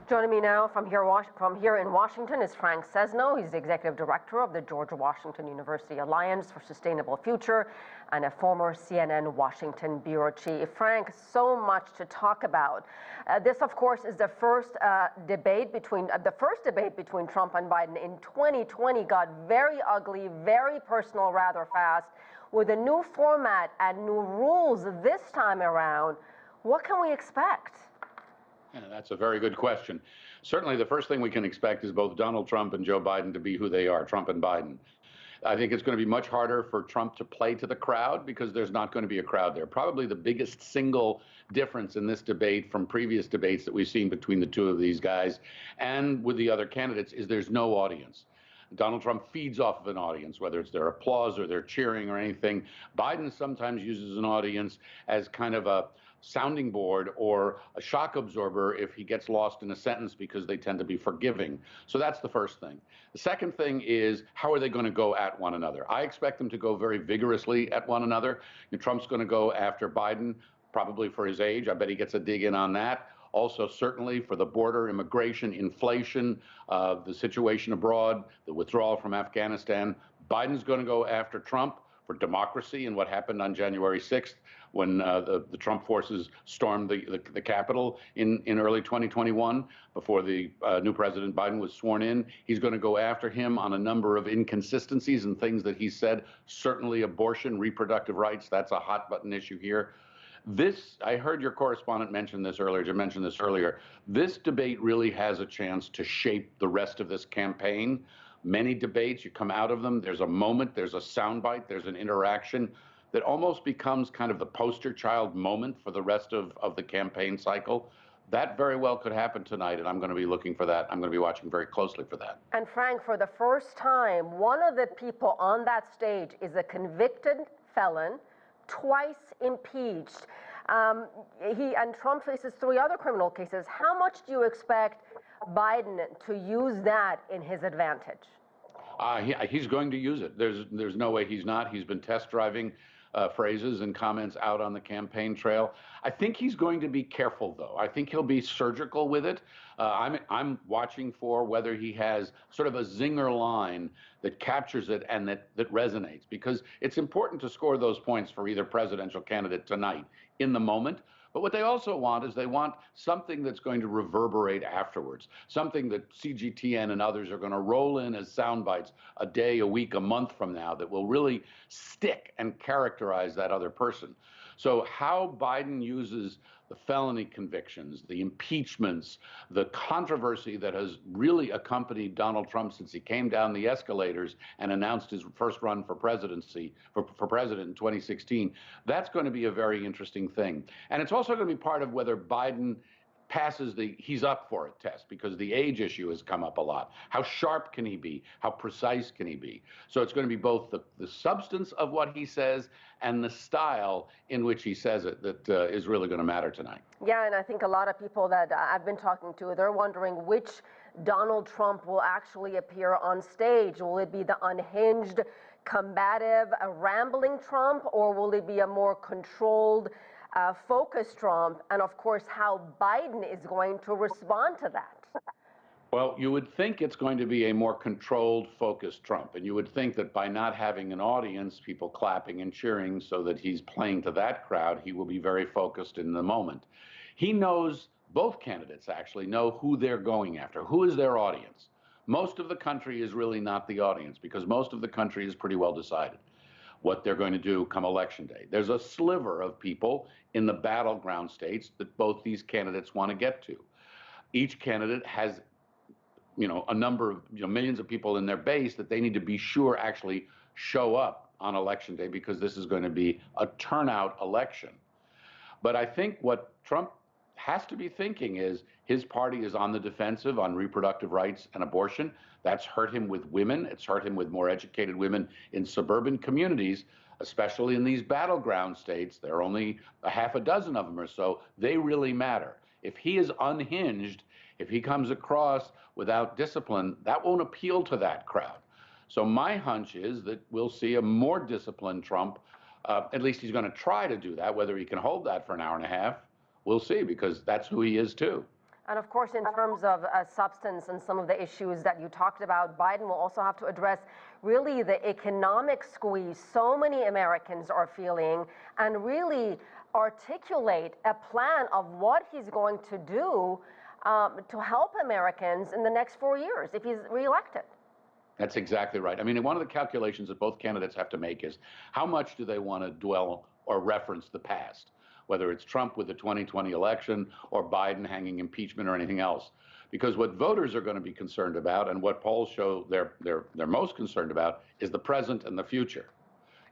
Joining me now from here in Washington is Frank Sesno. He's the Executive Director of the George Washington University Alliance for Sustainable Future and a former CNN Washington Bureau Chief. Frank, so much to talk about. This, of course, is the first debate between Trump and Biden in 2020. Got very ugly, very personal, rather fast. With a new format and new rules this time around, what can we expect? Yeah, that's a very good question. Certainly the first thing we can expect is both Donald Trump and Joe Biden to be who they are, Trump and Biden. I think it's going to be much harder for Trump to play to the crowd because there's not going to be a crowd there. Probably the biggest single difference in this debate from previous debates that we've seen between the two of these guys and with the other candidates is there's no audience. Donald Trump feeds off of an audience, whether it's their applause or their cheering or anything. Biden sometimes uses an audience as kind of a sounding board or a shock absorber if he gets lost in a sentence because they tend to be forgiving. So that's the first thing. The second thing is, how are they going to go at one another? I expect them to go very vigorously at one another. Trump's going to go after Biden, probably for his age. I bet he gets a dig in on that. Also, certainly for the border, immigration, inflation, the situation abroad, the withdrawal from Afghanistan. Biden's going to go after Trump for democracy and what happened on January 6th when the Trump forces stormed the Capitol in early 2021 before the new President Biden was sworn in. He's going to go after him on a number of inconsistencies and things that he said, certainly abortion, reproductive rights. That's a hot button issue here. I heard your correspondent mention this earlier, this debate really has a chance to shape the rest of this campaign. Many debates, you come out of them, there's a moment, there's a soundbite, there's an interaction that almost becomes kind of the poster child moment for the rest of the campaign cycle. That very well could happen tonight, and I'm going to be looking for that. I'm going to be watching very closely for that. And Frank, for the first time, one of the people on that stage is a convicted felon, twice impeached. And Trump faces 3 other criminal cases. How much do you expect Biden to use that in his advantage? He's going to use it. There's no way he's not. He's been test driving phrases and comments out on the campaign trail. I think he's going to be careful, though. I think he'll be surgical with it. I'm watching for whether he has sort of a zinger line that captures it and that resonates, because it's important to score those points for either presidential candidate tonight in the moment. But what they also want is they want something that's going to reverberate afterwards, something that CGTN and others are going to roll in as sound bites a day, a week, a month from now that will really stick and characterize that other person. So how Biden uses the felony convictions, the impeachments, the controversy that has really accompanied Donald Trump since he came down the escalators and announced his first run for presidency, for president in 2016, that's going to be a very interesting thing. And it's also going to be part of whether Biden passes the he's up for it test, because the age issue has come up a lot. How sharp can he be? How precise can he be? So it's going to be both the substance of what he says and the style in which he says it that is really going to matter tonight. Yeah, and I think a lot of people that I've been talking to, they're wondering which Donald Trump will actually appear on stage. Will it be the unhinged, combative, rambling Trump, or will it be a more controlled, focused Trump, and of course how Biden is going to respond to that? Well, you would think it's going to be a more controlled, focused Trump, and you would think that by not having an audience, people clapping and cheering so that he's playing to that crowd, he will be very focused in the moment. He knows, both candidates actually know who they're going after, who is their audience. Most of the country is really not the audience, because most of the country is pretty well decided what they're going to do come election day. There's a sliver of people in the battleground states that both these candidates want to get to. Each candidate has, a number of, millions of people in their base that they need to be sure actually show up on election day, because this is going to be a turnout election. But I think what Trump has to be thinking is his party is on the defensive on reproductive rights and abortion. That's hurt him with women. It's hurt him with more educated women in suburban communities, especially in these battleground states. There are only a half a dozen of them or so. They really matter. If he is unhinged, if he comes across without discipline, that won't appeal to that crowd. So my hunch is that we'll see a more disciplined Trump. At least he's going to try to do that. Whether he can hold that for an hour and a half, we'll see, because that's who he is too. And of course, in terms of substance and some of the issues that you talked about, Biden will also have to address really the economic squeeze so many Americans are feeling and really articulate a plan of what he's going to do to help Americans in the next 4 years if he's reelected. That's exactly right. I mean, one of the calculations that both candidates have to make is how much do they want to dwell or reference the past, whether it's Trump with the 2020 election or Biden hanging impeachment or anything else. Because what voters are going to be concerned about, and what polls show they're most concerned about, is the present and the future.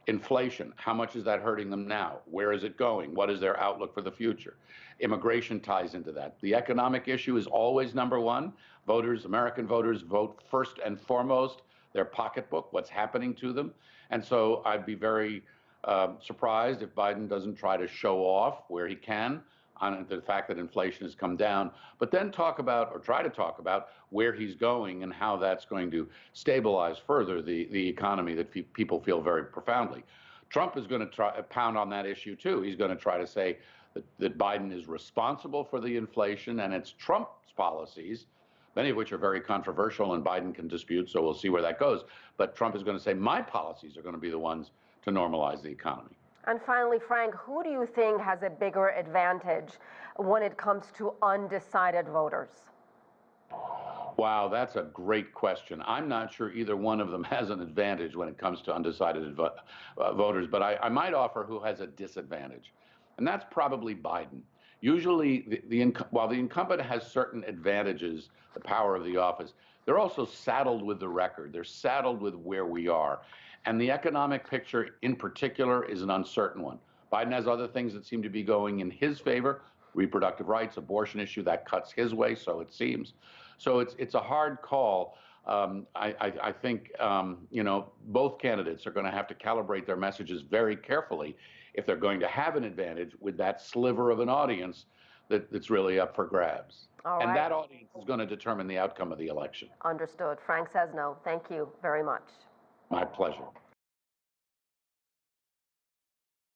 Inflation, how much is that hurting them now? Where is it going? What is their outlook for the future? Immigration ties into that. The economic issue is always number one. Voters, American voters, vote first and foremost their pocketbook, what's happening to them. And so I'd be very surprised if Biden doesn't try to show off where he can on the fact that inflation has come down, but then talk about, or try to talk about, where he's going and how that's going to stabilize further the economy that people feel very profoundly. Trump is going to try pound on that issue too. He's going to try to say that Biden is responsible for the inflation, and it's Trump's policies, many of which are very controversial and Biden can dispute, so we'll see where that goes. But Trump is going to say, my policies are going to be the ones to normalize the economy. And finally, Frank, who do you think has a bigger advantage when it comes to undecided voters? Wow, that's a great question. I'm not sure either one of them has an advantage when it comes to undecided voters, but I might offer who has a disadvantage, and that's probably Biden. Usually, while the incumbent has certain advantages, the power of the office, they're also saddled with the record. They're saddled with where we are. And the economic picture in particular is an uncertain one. Biden has other things that seem to be going in his favor, reproductive rights, abortion issue, that cuts his way, so it seems. So it's a hard call. I think, both candidates are going to have to calibrate their messages very carefully if they're going to have an advantage with that sliver of an audience that's really up for grabs. And that audience is going to determine the outcome of the election. Understood. Frank Sesno, thank you very much. My pleasure.